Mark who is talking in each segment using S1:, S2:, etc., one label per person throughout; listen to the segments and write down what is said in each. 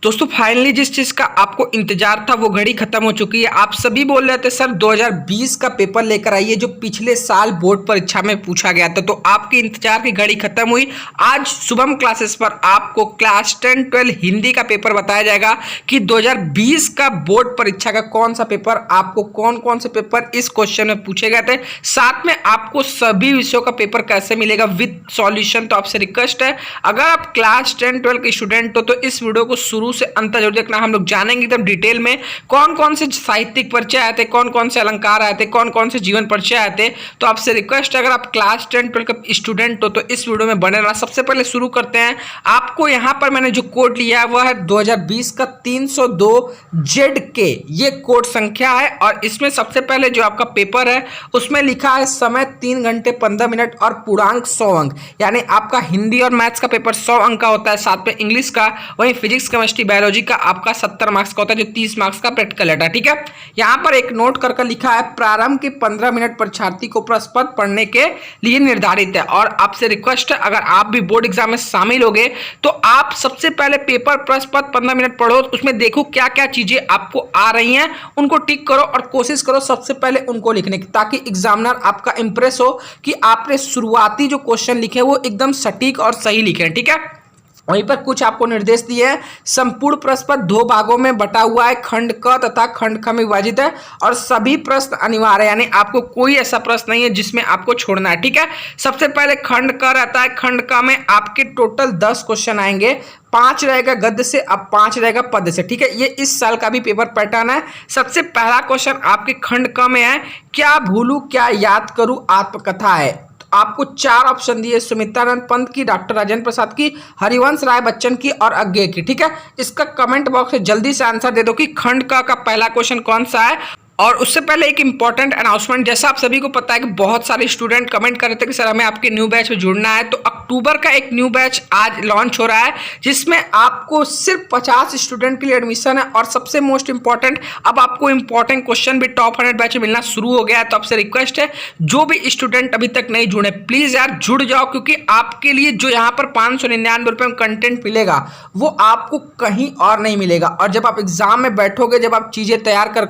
S1: दोस्तों फाइनली जिस चीज का आपको इंतजार था वो घड़ी खत्म हो चुकी है। आप सभी बोल रहे थे सर 2020 का पेपर लेकर आइए जो पिछले साल बोर्ड परीक्षा में पूछा गया था, तो आपके इंतजार की घड़ी खत्म हुई। आज शुभम क्लासेस पर आपको क्लास 10 12 हिंदी का पेपर बताया जाएगा कि 2020 का बोर्ड परीक्षा का कौन सा पेपर, आपको कौन कौन से पेपर इस क्वेश्चन में पूछे गए थे, साथ में आपको सभी विषयों का पेपर कैसे मिलेगा विद सॉल्यूशन। तो आपसे रिक्वेस्ट है, अगर आप क्लास 10 12 के स्टूडेंट हो तो इस वीडियो को शुरू से अंत जरूर देखना। हम लोग जानेंगे एकदम डिटेल में कौन कौन से साहित्यिक परिचय आए थे, कौन कौन से अलंकार आए थे, कौन कौन से जीवन परिचय आए थे। तो आपसे रिक्वेस्ट है, अगर आप क्लास 10 12 का स्टूडेंट हो तो इस वीडियो में बने रहना। सबसे पहले शुरू करते हैं। आपको यहां पर मैंने जो कोड लिया है वह है 2020 का 302 ZK, ये कोड संख्या है। और इसमें सबसे पहले जो आपका पेपर है उसमें लिखा है समय 3 घंटे 15 मिनट और पूर्णांक 100 अंक, यानी आपका हिंदी और मैथ्स का पेपर 100 अंक का होता है, साथ में इंग्लिश का, वहीं फिजिक्स केमिस्ट्री बायोलॉजी का आपका 70 मार्क्स का होता है, जो 30 मार्क्स का प्रैक्टिकल है। ठीक है, यहां पर एक नोट करके लिखा है प्रारंभ के 15 मिनट परीक्षार्थी को प्रश्न पत्र पढ़ने के लिए निर्धारित है। और आपसे रिक्वेस्ट है, अगर आप भी बोर्ड एग्जाम में शामिल होगे तो आप सबसे पहले पेपर प्रश्न पत्र 15 मिनट पढ़ो, उसमें देखो क्या क्या चीजें आपको आ रही हैं, उनको टिक करो और कोशिश करो सबसे पहले उनको लिखने की, ताकि एग्जामिनर आपका इंप्रेस हो कि आपने शुरुआती जो क्वेश्चन लिखे वो एकदम सटीक और सही लिखे। ठीक है, वहीं पर कुछ आपको निर्देश दिए हैं। संपूर्ण प्रश्न पत्र 2 भागों में बटा हुआ है, खंड क तथा खंड ख में विभाजित है और सभी प्रश्न अनिवार्य है, यानी आपको कोई ऐसा प्रश्न नहीं है जिसमें आपको छोड़ना है। ठीक है, सबसे पहले खंड क रहता है, खंड क में आपके टोटल 10 क्वेश्चन आएंगे, 5 रहेगा गद्य से, अब 5 रहेगा पद्य से। ठीक है, ये इस साल का भी पेपर पैटर्न है। सबसे पहला क्वेश्चन आपके खंड क में है, क्या भूलू क्या याद करूं आत्मकथा है। आपको 4 ऑप्शन दिए, सुमित्रानंद पंत की, डॉक्टर राजेंद्र प्रसाद की, हरिवंश राय बच्चन की और अज्ञे की। ठीक है, इसका कमेंट बॉक्स में जल्दी से आंसर दे दो कि खंड का पहला क्वेश्चन कौन सा है। और उससे पहले एक इंपॉर्टेंट अनाउंसमेंट, जैसा आप सभी को पता है कि बहुत सारे स्टूडेंट कमेंट कर रहे थे कि सर हमें आपके न्यू बैच में जुड़ना है, तो अक्टूबर का एक न्यू बैच आज लॉन्च हो रहा है जिसमें आपको सिर्फ 50 स्टूडेंट के लिए एडमिशन है। और सबसे मोस्ट इंपॉर्टेंट, अब आपको इंपॉर्टेंट क्वेश्चन भी टॉप 100 बैच में मिलना शुरू हो गया है। तो आपसे रिक्वेस्ट है, जो भी स्टूडेंट अभी तक नहीं जुड़े प्लीज यार जुड़ जाओ, क्योंकि आपके लिए जो यहाँ पर 599 रुपये में कंटेंट मिलेगा वो आपको कहीं और नहीं मिलेगा। और जब आप एग्जाम में बैठोगे, जब आप चीजें तैयार कर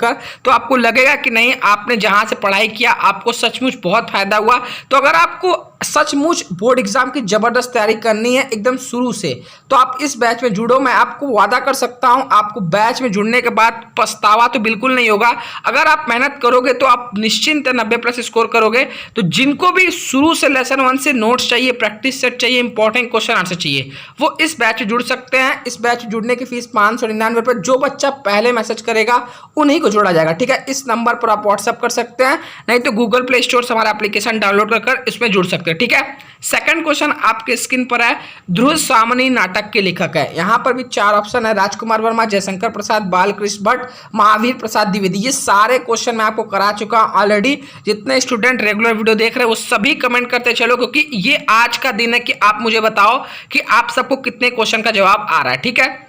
S1: तो आपको लगेगा कि नहीं, आपने जहां से पढ़ाई किया आपको सचमुच बहुत फायदा हुआ। तो अगर आपको सचमुच बोर्ड एग्जाम की जबरदस्त तैयारी करनी है एकदम शुरू से, तो आप इस बैच में जुड़ो। मैं आपको वादा कर सकता हूं, आपको बैच में जुड़ने के बाद पछतावा तो बिल्कुल नहीं होगा। अगर आप मेहनत करोगे तो आप निश्चिंत 90+ स्कोर करोगे। तो जिनको भी शुरू से लेसन 1 से नोट्स चाहिए, प्रैक्टिस सेट चाहिए, इंपॉर्टेंट क्वेश्चन आंसर चाहिए, वो इस बैच में जुड़ सकते हैं। इस बैच में जुड़ने की फीस 599 रुपये। जो बच्चा पहले मैसेज करेगा उन्हीं को जोड़ा जाएगा। ठीक है, इस नंबर पर आप व्हाट्सएप कर सकते हैं, नहीं तो गूगल प्ले स्टोर से हमारा एप्लीकेशन डाउनलोड कर इसमें जुड़ सकते हैं। ठीक है, सेकंड क्वेश्चन आपके स्क्रीन पर है, ध्रुव सामनी नाटक के लेखक है। यहां पर भी 4 ऑप्शन है, राजकुमार वर्मा, जयशंकर प्रसाद, बालकृष्ण भट्ट, महावीर प्रसाद द्विवेदी। ये सारे क्वेश्चन मैं आपको करा चुका हूं ऑलरेडी। जितने स्टूडेंट रेगुलर वीडियो देख रहे हैं वो सभी कमेंट करते चलो, क्योंकि ये आज का दिन है कि आप मुझे बताओ कि आप सबको कितने क्वेश्चन का जवाब आ रहा है। ठीक है,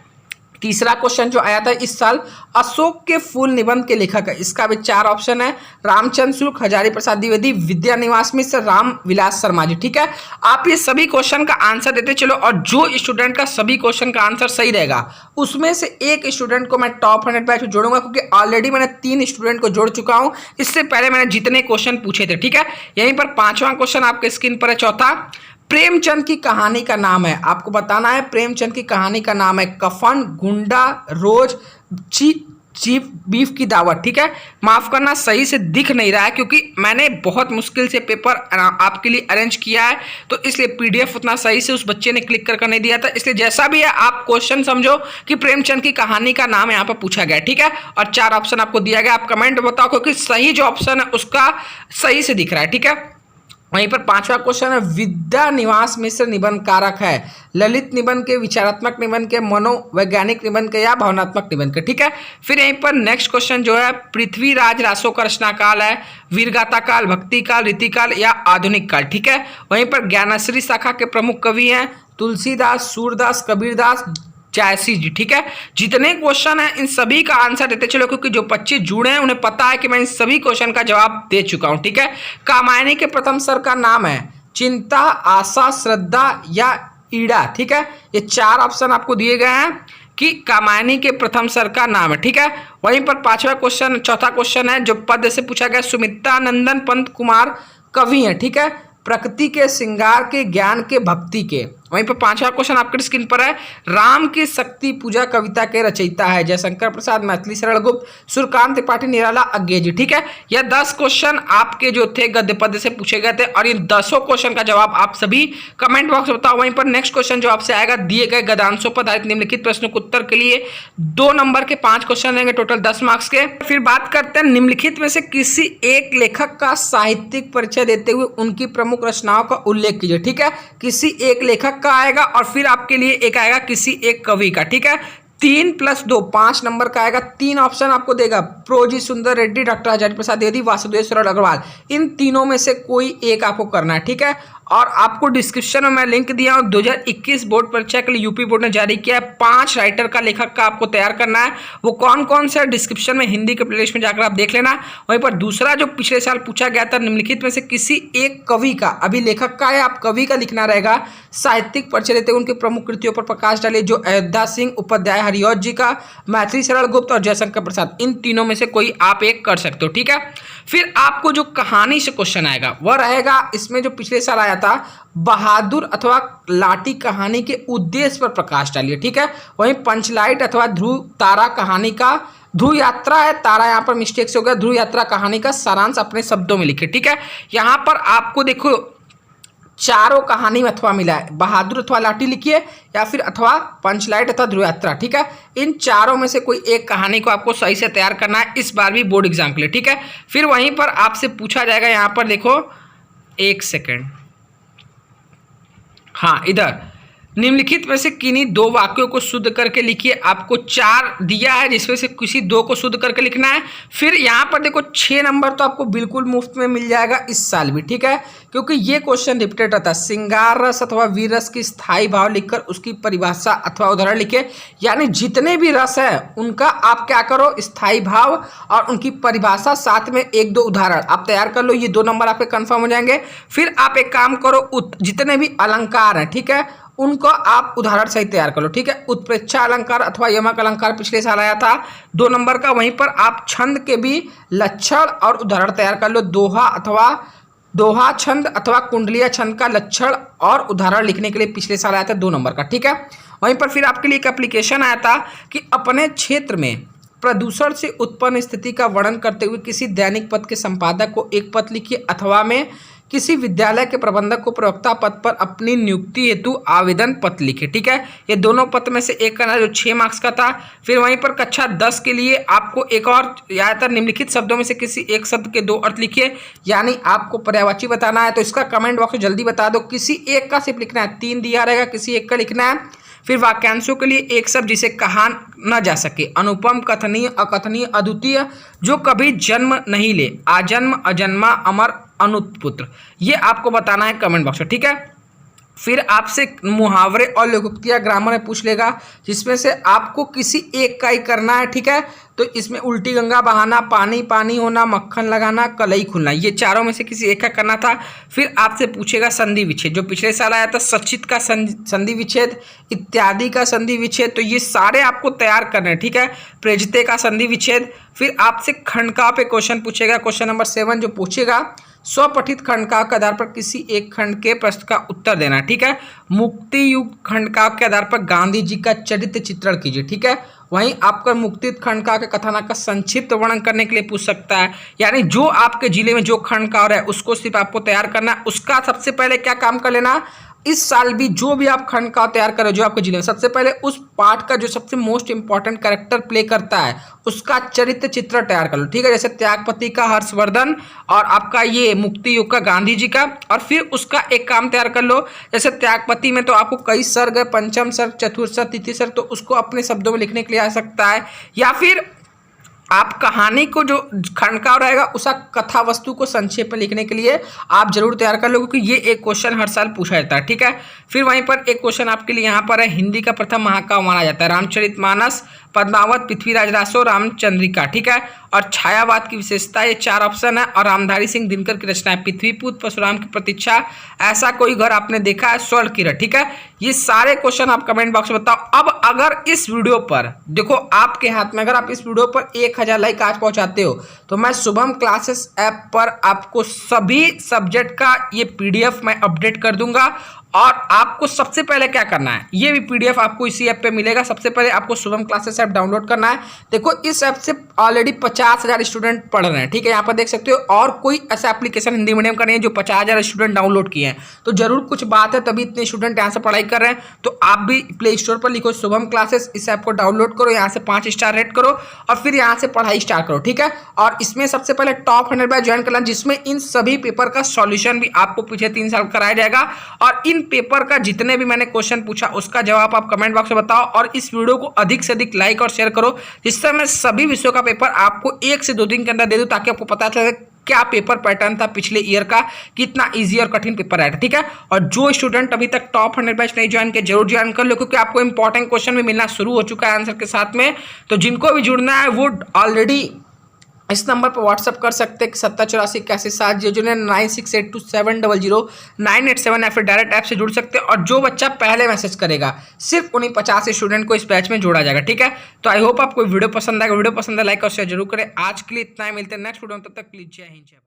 S1: तीसरा क्वेश्चन जो आया था इस साल, अशोक के फूल निबंध के लेखक है। इसका भी 4 ऑप्शन है, रामचंद्र शुक्ल, हजारी प्रसाद द्विवेदी, विद्या निवास मिश्र, राम विलास शर्मा जी। ठीक है, आप ये सभी क्वेश्चन का आंसर देते चलो, और जो स्टूडेंट का सभी क्वेश्चन का आंसर सही रहेगा उसमें से एक स्टूडेंट को मैं टॉप 100 बैच में जोड़ूंगा, क्योंकि ऑलरेडी मैंने 3 स्टूडेंट को जोड़ चुका हूं। इससे पहले मैंने जितने क्वेश्चन पूछे थे। ठीक है, यहीं पर 5वां क्वेश्चन आपके स्क्रीन पर है, चौथा, प्रेमचंद की कहानी का नाम है। आपको बताना है प्रेमचंद की कहानी का नाम है कफन, गुंडा, रोज, चीफ बीफ की दावत। ठीक है, माफ करना सही से दिख नहीं रहा है क्योंकि मैंने बहुत मुश्किल से पेपर आपके लिए अरेंज किया है, तो इसलिए पीडीएफ उतना सही से उस बच्चे ने क्लिक कर नहीं दिया था। इसलिए जैसा भी है आप क्वेश्चन समझो कि प्रेमचंद की कहानी का नाम यहाँ पर पूछा गया। ठीक है, और 4 ऑप्शन आपको दिया गया, आप कमेंट बताओ क्योंकि सही जो ऑप्शन है उसका सही से दिख रहा है। ठीक है, वहीं पर 5वां क्वेश्चन है, विद्या निवास मिश्र निबंध कारक है, ललित निबंध के, विचारात्मक निबंध के, मनोवैज्ञानिक निबंध के या भावनात्मक निबंध के। ठीक है, फिर यहीं पर नेक्स्ट क्वेश्चन जो है, पृथ्वीराज रासो का रचना काल है, वीरगाथा काल, भक्ति काल, रीतिकाल या आधुनिक काल। ठीक है, वहीं पर ज्ञानश्री शाखा के प्रमुख कवि हैं तुलसीदास, सूरदास, कबीरदास, जैसी जी। ठीक है, जितने क्वेश्चन है इन सभी का आंसर देते चलो, क्योंकि जो 25 जुड़े हैं उन्हें पता है कि मैं इन सभी क्वेश्चन का जवाब दे चुका हूं। ठीक है, कामायनी के प्रथम सर का नाम है चिंता, आशा, श्रद्धा या ईड़ा। ठीक है, ये 4 ऑप्शन आपको दिए गए हैं। कि कामायनी के प्रथम सर का नाम है। ठीक है, वहीं पर चौथा क्वेश्चन है जो पद से पूछा गया, सुमित्रा नंदन पंत कुमार कवि हैं। ठीक है, प्रकृति के, श्रृंगार के, ज्ञान के, भक्ति के। वहीं पर पांचवा क्वेश्चन आपके स्क्रीन पर है, राम की शक्ति पूजा कविता के रचयिता है जयशंकर प्रसाद, मैथिली शरण गुप्त, सूर्यकांत त्रिपाठी, निराला अज्ञे जी। ठीक है, यह 10 क्वेश्चन आपके जो थे गद्य पद्य से पूछे गए थे और इन 10 क्वेश्चन का जवाब आप सभी कमेंट बॉक्स में बताओ। वहीं पर नेक्स्ट क्वेश्चन जो आपसे आएगा, दिए गए गद्यांशों पर आधारित निम्नलिखित प्रश्नों के उत्तर के लिए 2 नंबर के 5 क्वेश्चन रहेंगे, टोटल 10 मार्क्स के। फिर बात करते हैं निम्नलिखित में से किसी एक लेखक का साहित्यिक परिचय देते हुए उनकी प्रमुख रचनाओं का उल्लेख कीजिए। ठीक है, किसी एक लेखक का आएगा और फिर आपके लिए एक आएगा किसी एक कवि का। ठीक है, 3 + 2 5 नंबर का आएगा। 3 ऑप्शन आपको देगा, प्रोजी सुंदर रेड्डी, डॉक्टर हजारी प्रसाद द्विवेदी, वासुदेव सरल अग्रवाल। इन तीनों में से कोई एक आपको करना है। ठीक है, और आपको डिस्क्रिप्शन में मैं लिंक दिया हूं, 2021 बोर्ड परीक्षा के लिए यूपी बोर्ड ने जारी किया है 5 राइटर का लेखक का आपको तैयार करना है। वो कौन कौन से डिस्क्रिप्शन में हिंदी के प्लेलिस्ट में जाकर आप देख लेना। वहीं पर दूसरा जो पिछले साल पूछा गया था, निम्नलिखित में से किसी एक कवि का, अभी लेखक का है, आप कवि का लिखना रहेगा, साहित्यिक परिचय देते हुए उनकी प्रमुख कृतियों पर प्रकाश डालिए, जो अयोध्या सिंह उपाध्याय हरिऔध जी का, मैथिली शरण गुप्त और जयशंकर प्रसाद। इन तीनों में से कोई आप एक कर सकते हो। ठीक है, फिर आपको जो कहानी से क्वेश्चन आएगा वह रहेगा, इसमें जो पिछले साल आया था, बहादुर अथवा लाठी कहानी के उद्देश्य पर प्रकाश डालिए। ठीक है, वहीं पंचलाइट अथवा ध्रुव तारा कहानी का, ध्रुव यात्रा है, तारा यहाँ पर मिस्टेक से हो गया, ध्रुव यात्रा कहानी का सारांश अपने शब्दों में लिखे। ठीक है, यहाँ पर आपको देखो चारों कहानी में अथवा मिला है, बहादुर अथवा लाठी लिखिए या फिर अथवा पंचलाइट अथवा ध्रुव यात्रा। ठीक है, इन चारों में से कोई एक कहानी को आपको सही से तैयार करना है इस बार भी बोर्ड एग्जाम के लिए। ठीक है, फिर वहीं पर आपसे पूछा जाएगा, यहाँ पर देखो 1 सेकेंड, हाँ इधर, निम्नलिखित में से किन्हीं 2 वाक्यों को शुद्ध करके लिखिए। आपको 4 दिया है जिसमें से किसी 2 को शुद्ध करके लिखना है। फिर यहाँ पर देखो 6 नंबर तो आपको बिल्कुल मुफ्त में मिल जाएगा इस साल भी। ठीक है, क्योंकि ये क्वेश्चन रिपीटेड रहता है। श्रृंगार रस अथवा वीर रस की स्थायी भाव लिखकर उसकी परिभाषा अथवा उदाहरण लिखे, यानी जितने भी रस है उनका आप क्या करो, स्थायी भाव और उनकी परिभाषा, साथ में 1-2 उदाहरण आप तैयार कर लो। ये 2 नंबर आपके कन्फर्म हो जाएंगे। फिर आप एक काम करो, जितने भी अलंकार हैं, ठीक है, उनको आप उदाहरण सही तैयार कर लो। ठीक है, उत्प्रेक्षा अलंकार अथवा यमक अलंकार पिछले साल आया था 2 नंबर का। वहीं पर आप छंद के भी लक्षण और उदाहरण तैयार कर लो। दोहा छंद अथवा कुंडलिया छंद का लक्षण और उदाहरण लिखने के लिए पिछले साल आया था 2 नंबर का। ठीक है, वहीं पर फिर आपके लिए एक एप्लीकेशन आया था कि अपने क्षेत्र में प्रदूषण से उत्पन्न स्थिति का वर्णन करते हुए किसी दैनिक पत्र के संपादक को एक पत्र लिखिए, अथवा में किसी विद्यालय के प्रबंधक को प्रवक्ता पद पर अपनी नियुक्ति हेतु आवेदन पत्र लिखे। ठीक है, ये दोनों पत्र में से एक करना जो 6 मार्क्स का था। फिर वहीं पर कक्षा 10 के लिए आपको एक और आया था, निम्नलिखित शब्दों में से किसी एक शब्द के 2 अर्थ लिखिए, यानी आपको पर्यायवाची बताना है। तो इसका कमेंट बॉक्स में जल्दी बता दो, किसी एक का सिर्फ लिखना है, 3 दिया रहेगा, किसी एक का लिखना है। फिर वाक्यांशों के लिए एक शब्द जिसे कहा न जा सके, अनुपम, कथनीय, अकथनीय, अद्वितीय, जो कभी जन्म नहीं ले, आजन्म, अजन्मा, अमर, अनुत्पुत्र, ये आपको बताना है कमेंट बॉक्स में। ठीक है, फिर आपसे मुहावरे और लोकोक्तियाँ ग्रामर में पूछ लेगा, जिसमें से आपको किसी एक का ही करना है। ठीक है, तो इसमें उल्टी गंगा बहाना, पानी पानी होना, मक्खन लगाना, कलई खुलना, ये चारों में से किसी एक का करना था। फिर आपसे पूछेगा संधि विच्छेद, जो पिछले साल आया था, सचित का संधि विच्छेद, इत्यादि का संधि विच्छेद, तो ये सारे आपको तैयार करने हैं। ठीक है, प्रेजिते का संधि विच्छेद। फिर आपसे खंडकाव्य पे क्वेश्चन पूछेगा, क्वेश्चन नंबर 7 जो पूछेगा, स्वपठित खंडकाव्य के आधार पर किसी एक खंड के प्रश्न का उत्तर देना। ठीक है, मुक्ति युग खंडकाव्य के आधार पर गांधी जी का चरित्र चित्रण कीजिए। ठीक है, वहीं आपका मुक्ति खंडकाव्य के कथानक का संक्षिप्त वर्णन करने के लिए पूछ सकता है, यानी जो आपके जिले में जो खंडकाव्य है उसको सिर्फ आपको तैयार करना है। उसका सबसे पहले क्या काम कर लेना, इस साल भी जो भी आप खंडकाव्य तैयार करो जो आपके जिले में, सबसे पहले उस पार्ट का जो सबसे मोस्ट इंपॉर्टेंट कैरेक्टर प्ले करता है उसका चरित्र चित्र तैयार कर लो। ठीक है, जैसे त्यागपति का हर्षवर्धन और आपका ये मुक्ति युग का गांधी जी का। और फिर उसका एक काम तैयार कर लो, जैसे त्यागपति में तो आपको कई सर्ग है, पंचम सर्ग, चतुर्थ सर्ग, तिथि सर्ग, तो उसको अपने शब्दों में लिखने के लिए आ सकता है। या फिर आप कहानी को जो खंडकाव्य रहेगा उसका कथा वस्तु को संक्षेप में लिखने के लिए आप जरूर तैयार कर लो, क्योंकि ये एक क्वेश्चन हर साल पूछा जाता है। ठीक है, फिर वहीं पर एक क्वेश्चन आपके लिए यहाँ पर है, हिंदी का प्रथम महाकाव्य माना जाता है रामचरितमानस, पद्मावत, पृथ्वीराज रासो, रामचंद्रिका। ठीक है, और छायावाद की विशेषता, ये 4 ऑप्शन है। और रामधारी सिंह दिनकर की रचना है पृथ्वीपुत्र, परशुराम की प्रतीक्षा, ऐसा कोई घर आपने देखा है, स्वर्ण किरण। ठीक है, ये सारे क्वेश्चन आप कमेंट बॉक्स में बताओ। अब अगर इस वीडियो पर देखो आपके हाथ में, अगर आप इस वीडियो पर 1000 लाइक आज पहुंचाते हो तो मैं शुभम क्लासेस ऐप पर आपको सभी सब्जेक्ट का ये पीडीएफ मैं अपडेट कर दूंगा। और आपको सबसे पहले क्या करना है, ये भी पीडीएफ आपको इसी ऐप पे मिलेगा। सबसे पहले आपको शुभम क्लासेस ऐप डाउनलोड करना है। देखो इस ऐप से ऑलरेडी 50,000 स्टूडेंट पढ़ रहे हैं। ठीक है, यहाँ पर देख सकते हो, और कोई ऐसा एप्लीकेशन हिंदी मीडियम का नहीं है जो 50,000 स्टूडेंट डाउनलोड किए हैं। तो जरूर कुछ बात है, तभी इतने स्टूडेंट यहाँ से पढ़ाई कर रहे हैं। तो आप भी प्ले स्टोर पर लिखो शुभम क्लासेस, इस ऐप को डाउनलोड करो, यहाँ से 5 स्टार रेट करो और फिर यहाँ से पढ़ाई स्टार्ट करो। ठीक है, और इसमें सबसे पहले टॉप 100 बैच ज्वाइन करना, जिसमें इन सभी पेपर का सॉल्यूशन भी आपको पिछले 3 साल कराया जाएगा। और इन पेपर का जितने भी मैंने क्वेश्चन पूछा उसका जवाब आप कमेंट बॉक्स में बताओ। और इस वीडियो को अधिक से अधिक लाइक और शेयर करो, जिससे मैं सभी विषयों का पेपर आपको 1 से 2 दिन के अंदर दे दूं, ताकि आपको पता चले क्या पेपर पैटर्न था पिछले ईयर का, कितना इजी और कठिन पेपर आया था। ठीक है, और जो स्टूडेंट अभी तक टॉप 100 बैच नहीं ज्वाइन किए जरूर ज्वाइन कर लो, क्योंकि आपको इंपॉर्टेंट क्वेश्चन भी मिलना शुरू हो चुका है आंसर के साथ में। तो जिनको भी जुड़ना है वो ऑलरेडी इस नंबर पर व्हाट्सअप कर सकते हैं 708481 जिन्हें 9682700987 या फिर डायरेक्ट ऐप से जुड़ सकते हैं। और जो बच्चा पहले मैसेज करेगा सिर्फ उन्हीं 50 स्टूडेंट को इस बैच में जोड़ा जाएगा। ठीक है, तो आई होप आपको वीडियो पसंद आएगा। वीडियो पसंद है लाइक और शेयर जरूर करें। आज के लिए इतना ही, मिलते हैं नेक्स्ट वीडियो में, तब तक प्लीज जय हिंद जय भारत।